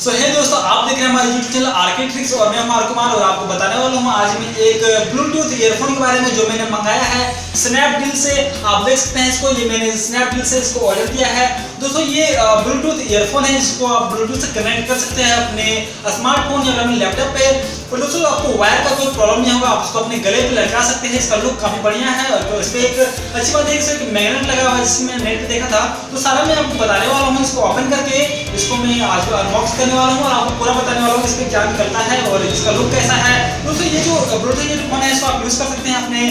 सो है दोस्तों, आप देख रहे हैं हमारे यूट्यूब चैनल आरके ट्रिक्स और मैं हूं कुमार और आपको बताने वाला हूं आज मैं एक ब्लूटूथ ईयरफोन के बारे में जो मैंने मंगाया है स्नैपडील से। आप देख सकते हैं इसको, ये मैंने स्नैपडील से इसको ऑर्डर किया है। दोस्तों ये ब्लूटूथ ईयरफोन है, इसको आप ब्लूटूथ से कनेक्ट कर सकते हैं अपने स्मार्टफोन या अपने लैपटॉप पे। और दोस्तों आपको वायर का कोई प्रॉब्लम नहीं होगा, आप इसको अपने गले पे लटका सकते हैं। इसका लुक काफी बढ़िया है और तो इस पे एक अच्छी बात है कि मैग्नेट लगा हुआ है, जिसमें मैंने नेट पे देखा था। तो सारा मैं आपको बताने वाला हूँ, इसको ओपन करके इसको मैं आज अनबॉक्स करने वाला हूँ और आपको पूरा बताने वाला हूँ इसमें क्या निकलता है और इसका लुक कैसा है। दोस्तों ये जो ब्लूटूथ ईयरफोन है इसको आप यूज कर सकते हैं अपने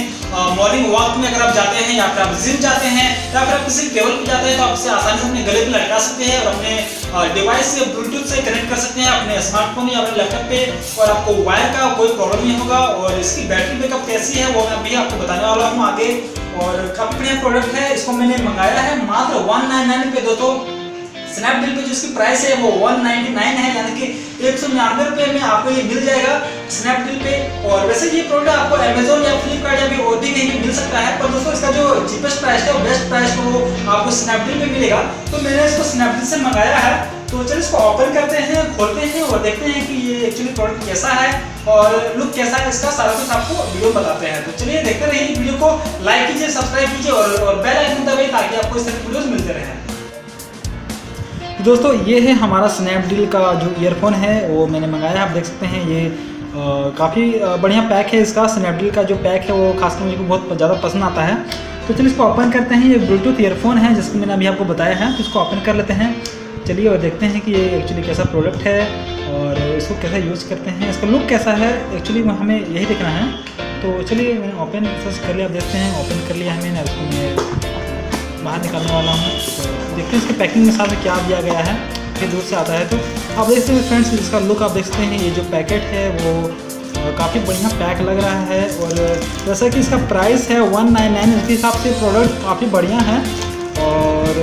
मॉर्निंग वॉक में अगर आप जाते हैं या फिर आप जिम जाते हैं या फिर आप किसी टेबल पे जाते हैं तो आप इसे आसानी से अपने गले पे लटका सकते हैं और अपने डिवाइस से ब्लूटूथ से कनेक्ट कर सकते हैं अपने स्मार्टफोन या अपने लैपटॉप पे और आपको वायर का कोई प्रॉब्लम नहीं होगा। और इसकी बैटरी बैकअप कैसी है वो मैं अभी आपको बताने वाला हूँ आगे। और काफी बढ़िया प्रोडक्ट है, इसको मैंने मंगाया है मात्र 199 पे। दोस्तों स्नैपडील पे जो इसकी प्राइस है वो 199 है, यानी कि 199 रुपये में आपको ये मिल जाएगा स्नैपडील पे। और वैसे ये प्रोडक्ट आपको अमेजोन या फ्लिपकार्ट या फिर और भी कहीं मिल सकता है, पर दोस्तों इसका जो चीपेस्ट प्राइस है वो बेस्ट प्राइस वो आपको स्नैपडील पे मिलेगा। तो मैंने इसको स्नैपडील से मंगाया है। तो चलिए इसको ओपन करते हैं, खोलते हैं और देखते हैं कि ये एक्चुअली प्रोडक्ट कैसा है और लुक कैसा है इसका, सारा कुछ आपको वीडियो बताते हैं। तो चलिए देखते रहिए, वीडियो को लाइक कीजिए, सब्सक्राइब कीजिए और बेल आइकन दबाइए ताकि आपको इस तरह की वीडियोस मिलते रहें। दोस्तों ये है हमारा स्नैपडील का जो ईयरफोन है वो मैंने मंगाया है। आप देख सकते हैं ये काफ़ी बढ़िया पैक है। इसका स्नैपडील का जो पैक है वो खासकर मुझे बहुत ज़्यादा पसंद आता है। तो चलिए इसको ओपन करते हैं। ये ब्लूटूथ ईयरफोन है जिसको मैंने अभी आपको बताया है, तो इसको ओपन कर लेते हैं। चलिए और देखते हैं कि ये एक्चुअली कैसा प्रोडक्ट है और इसको कैसा यूज़ करते हैं, इसका लुक कैसा है, एक्चुअली हमें यही देखना है। तो चलिए मैंने ओपन कर लिया, आप देखते हैं ओपन कर लिया है मैंने। उसको मैं बाहर निकालने वाला हूँ, तो देखते हैं इसके पैकिंग में साथ क्या दिया गया है, फिर दूर से आता है। तो आप देख सकते हैं फ्रेंड्स, इसका लुक आप देख सकते हैं। ये जो पैकेट है वो काफ़ी बढ़िया पैक लग रहा है और जैसा कि इसका प्राइस है 199, उसके हिसाब से प्रोडक्ट काफ़ी बढ़िया है। और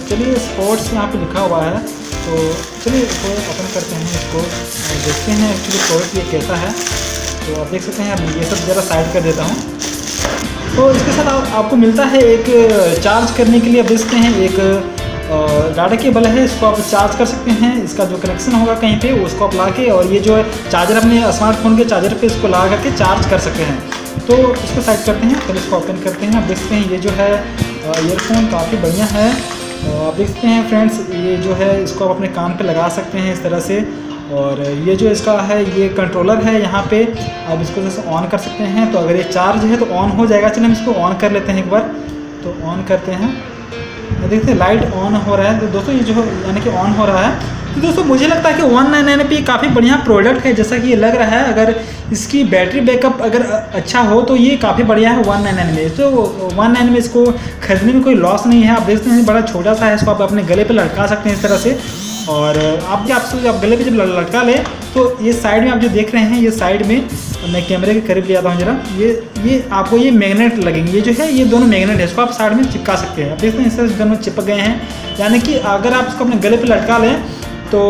चलिए स्पोर्ट्स यहाँ पे लिखा हुआ है, तो चलिए इसको ओपन करते हैं इसको और देखते हैं एक्चुअली प्रोडक्ट ये कैसा है। तो आप देख सकते हैं, अब ये सब ज़रा साइड कर देता हूँ। तो इसके साथ आपको मिलता है एक चार्ज करने के लिए, आप देख सकते हैं एक डाटा केबल है, इसको आप चार्ज कर सकते हैं। इसका जो कनेक्शन होगा कहीं पे उसको आप ला के, और ये जो है चार्जर अपने स्मार्टफोन के चार्जर पे इसको ला करके चार्ज कर सकते हैं। तो इसको साइड करते हैं, फिर इसको ओपन करते हैं। आप देख सकते हैं ये जो है ईयरफोन काफ़ी बढ़िया है। आप देख सकते हैं फ्रेंड्स, ये जो है इसको आप अपने कान पे लगा सकते हैं इस तरह से। और ये जो इसका है ये कंट्रोलर है, यहाँ पे आप इसको जैसे ऑन कर सकते हैं। तो अगर ये चार्ज है तो ऑन हो जाएगा। चलिए हम इसको ऑन कर लेते हैं एक बार। तो ऑन करते हैं, देखते हैं लाइट ऑन हो रहा है। तो दोस्तों ये जो यानी कि ऑन हो रहा है। तो दोस्तों मुझे लगता है कि 199 पे काफ़ी बढ़िया प्रोडक्ट है जैसा कि ये लग रहा है। अगर इसकी बैटरी बैकअप अगर अच्छा हो तो ये काफ़ी बढ़िया है 199 में। तो 199 में इसको खरीदने में कोई लॉस नहीं है। आप देखते हैं बड़ा छोटा सा है, इसको आप अपने गले पे लटका सकते हैं इस तरह से। और आप गले पे जब लटका ले तो ये साइड में आप जो देख रहे हैं, ये साइड में मैं कैमरे के करीब ले आता हूँ जरा, ये आपको ये मैग्नेट लगेंगे। ये जो है ये दोनों मैग्नेट है, इसको आप साइड में चिपका सकते हैं। आप देखते हैं इस तरह से दोनों चिपक गए हैं, यानी कि अगर आप इसको अपने गले पे लटका लें तो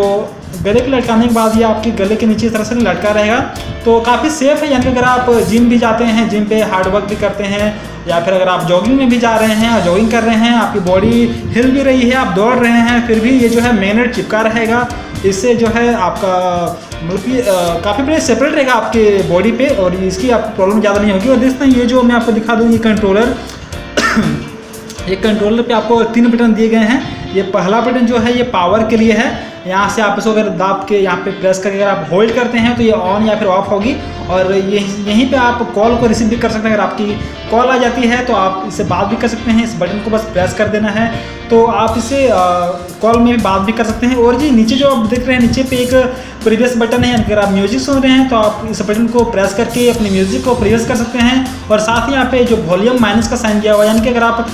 गले पे लटकाने के बाद ये आपके गले के नीचे इस तरह से लटका रहेगा। तो काफ़ी सेफ़ है, यानी कि अगर आप जिम भी जाते हैं, जिम पे हार्ड वर्क भी करते हैं, या फिर अगर आप जॉगिंग में भी जा रहे हैं, जॉगिंग कर रहे हैं, आपकी बॉडी हिल भी रही है, आप दौड़ रहे हैं, फिर भी ये जो है मैग्नेट चिपका रहेगा। इससे जो है आपका मतलब कि काफ़ी बड़े सेपरेट रहेगा आपके बॉडी पे और इसकी आपको प्रॉब्लम ज़्यादा नहीं होगी। और देखते हैं ये जो मैं आपको दिखा दूँ, ये कंट्रोलर ये कंट्रोलर पे आपको 3 बटन दिए गए हैं। ये पहला बटन जो है ये पावर के लिए है, यहाँ से आप इसको अगर दाब के यहाँ पे प्रेस करके अगर आप होल्ड करते हैं तो ये ऑन या फिर ऑफ होगी। और यहीं पे आप कॉल को रिसीव भी कर सकते हैं। अगर आपकी कॉल आ जाती है तो आप इससे बात भी कर सकते हैं। इस बटन को बस प्रेस कर देना है तो आप इसे कॉल में भी बात भी कर सकते हैं। और जी नीचे जो आप देख रहे हैं, नीचे पे एक प्रीवियस बटन है, अगर आप म्यूजिक सुन रहे हैं तो आप इस बटन को प्रेस करके अपने म्यूजिक को प्रीवियस कर सकते हैं। और साथ ही यहाँ पे जो वॉल्यूम माइनस का साइन दिया हुआ है, यानी कि अगर आप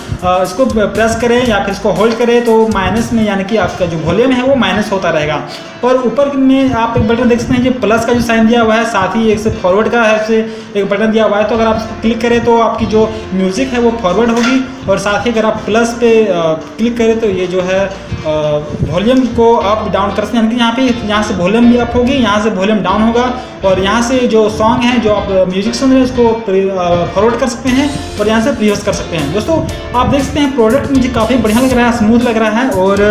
इसको प्रेस करें या फिर इसको होल्ड करें तो माइनस में यानी कि आपका जो वॉल्यूम है वो माइनस होता रहेगा। और ऊपर में आप एक बटन देख सकते हैं, ये प्लस का जो साइन दिया हुआ है, साथ ही एक से फॉरवर्ड का है से एक बटन दिया हुआ है। तो अगर आप इसको क्लिक करें तो आपकी जो म्यूजिक है वो फॉरवर्ड होगी और साथ ही अगर आप प्लस पे क्लिक करें तो ये जो है वॉल्यूम को अप डाउन कर सकते हैं, यानी कि यहाँ से वॉल्यूम भी अप होगी, यहाँ से वॉल्यूम डाउन होगा, और यहाँ से जो सॉन्ग है जो आप म्यूजिक सुन रहे हैं उसको फॉरवर्ड कर सकते हैं और यहाँ से प्रीवियस कर सकते हैं। दोस्तों आप देख सकते हैं प्रोडक्ट मुझे काफ़ी बढ़िया लग रहा है, स्मूथ लग रहा है। और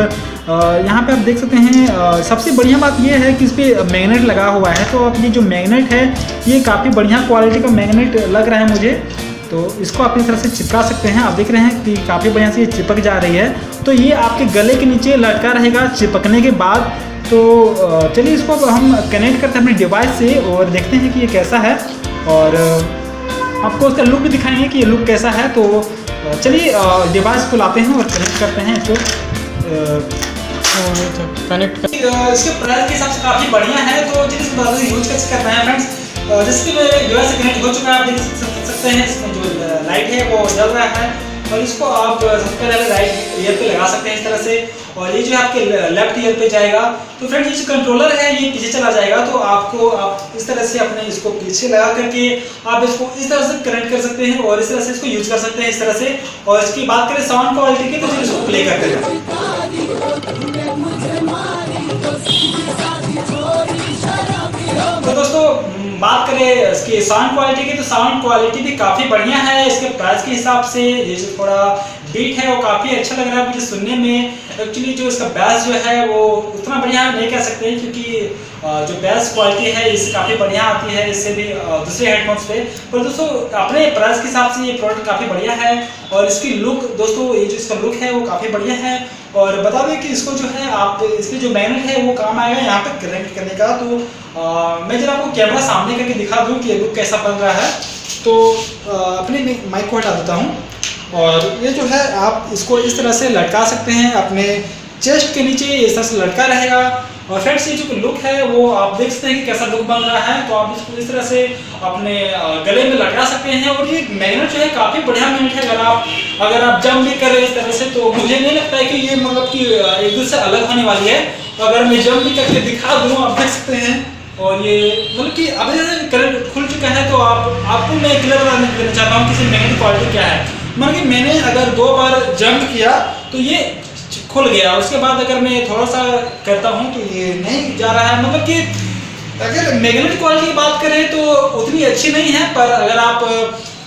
यहाँ पे आप देख सकते हैं सबसे बढ़िया बात ये है कि इस पर मैग्नेट लगा हुआ है। तो अब ये जो मैग्नेट है ये काफ़ी बढ़िया क्वालिटी का मैग्नेट लग रहा है मुझे, तो इसको आप इस तरह से चिपका सकते हैं। आप देख रहे हैं कि काफ़ी बढ़िया से ये चिपक जा रही है, तो ये आपके गले के नीचे लटका रहेगा चिपकने के बाद। तो चलिए इसको हम कनेक्ट करते हैं अपने डिवाइस से और देखते हैं कि ये कैसा है, और आपको उसका लुक भी दिखाएंगे कि ये लुक कैसा है। तो चलिए डिवाइस को लाते हैं और कनेक्ट करते हैं इसको कनेक्ट इसके प्राइस के हिसाब से काफ़ी बढ़िया है। तो जिस यूज कैसे करना है फ्रेंड्स, जैसे कि मेरे डिवाइस से कनेक्ट हो चुका है, आप देख सकते हैं इसमें जो लाइट है वो जल रहा है, और इसको आप सबसे पहले राइट ईयर पे लगा सकते हैं इस तरह से, और ये जो आपके लेफ्ट ईयर पे जाएगा। तो फ्रेंड्स ये जो कंट्रोलर है ये पीछे चला जाएगा, तो आप इस तरह से अपने इसको पीछे लगा करके आप इसको इस तरह से कनेक्ट कर सकते हैं और इस तरह से इसको यूज कर सकते हैं इस तरह से। और इसकी बात करें साउंड क्वालिटी की, तो फिर इसको प्ले करते हैं। तो दोस्तों बात करें इसकी साउंड क्वालिटी की, तो साउंड क्वालिटी भी काफ़ी बढ़िया है इसके प्राइस के हिसाब से। ये जो थोड़ा बीट है वो काफ़ी अच्छा लग रहा है मुझे सुनने में। एक्चुअली जो इसका बेस जो है वो उतना बढ़िया नहीं कह सकते, क्योंकि जो बेस क्वालिटी है इससे काफ़ी बढ़िया आती है इससे भी दूसरे हेडफोन्स पे। पर दोस्तों अपने प्राइस के हिसाब से ये प्रोडक्ट काफ़ी बढ़िया है, और इसकी लुक दोस्तों ये जो इसका लुक है वो काफ़ी बढ़िया है। और बता दें कि इसको जो है आप इसके जो मैग्नेट है वो काम आएगा यहाँ पे कनेक्ट करने का। तो मैं जरा आपको कैमरा सामने करके दिखा दूँ कि ये लुक कैसा बन रहा है। तो अपने माइक को हटा देता हूँ, और ये जो है आप इसको इस तरह से लटका सकते हैं अपने चेस्ट के नीचे, इस तरह से लटका रहेगा। और फ्रेंड्स ये जो लुक है वो आप देख सकते हैं कि कैसा लुक बन रहा है। तो आप इसको इस तरह से अपने गले में लटका सकते हैं, और ये मैग्नेट जो है काफ़ी बढ़िया मैग्नेट है। अगर आप जंप भी कर रहे हैं इस तरह से, तो मुझे नहीं लगता है कि ये मतलब कि एक दूसरे से अलग होने वाली है। अगर मैं जंप भी करके दिखा दूँ, आप देख सकते हैं, और ये मतलब कि अब करंट खुल चुका है। तो आपको मैं क्लियर देना चाहता हूँ कि इसकी मैग्नेट क्वालिटी क्या है। मतलब कि मैंने अगर 2 बार जंप किया तो ये खुल गया, उसके बाद अगर मैं थोड़ा सा करता हूँ तो ये नहीं जा रहा है। मतलब कि अगर मैग्नेट क्वालिटी की बात करें तो उतनी अच्छी नहीं है, पर अगर आप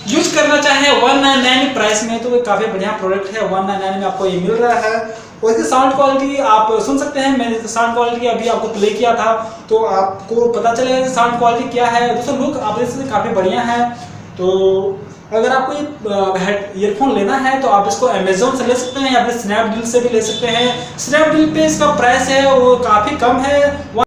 यूज करना चाहें 199 प्राइस में तो काफ़ी बढ़िया प्रोडक्ट है। 199 में आपको ये मिल रहा है। और इसकी साउंड क्वालिटी आप सुन सकते हैं, मैंने साउंड क्वालिटी अभी आपको प्ले किया था तो आपको पता चलेगा कि साउंड क्वालिटी क्या है। दोस्तों लुक आप देख सकते हैं काफ़ी बढ़िया है। तो अगर आपको ये ईयरफोन लेना है तो आप इसको अमेजोन से ले सकते हैं या फिर स्नैपडील से भी ले सकते हैं। स्नैपडील पे इसका प्राइस है वो काफ़ी कम है।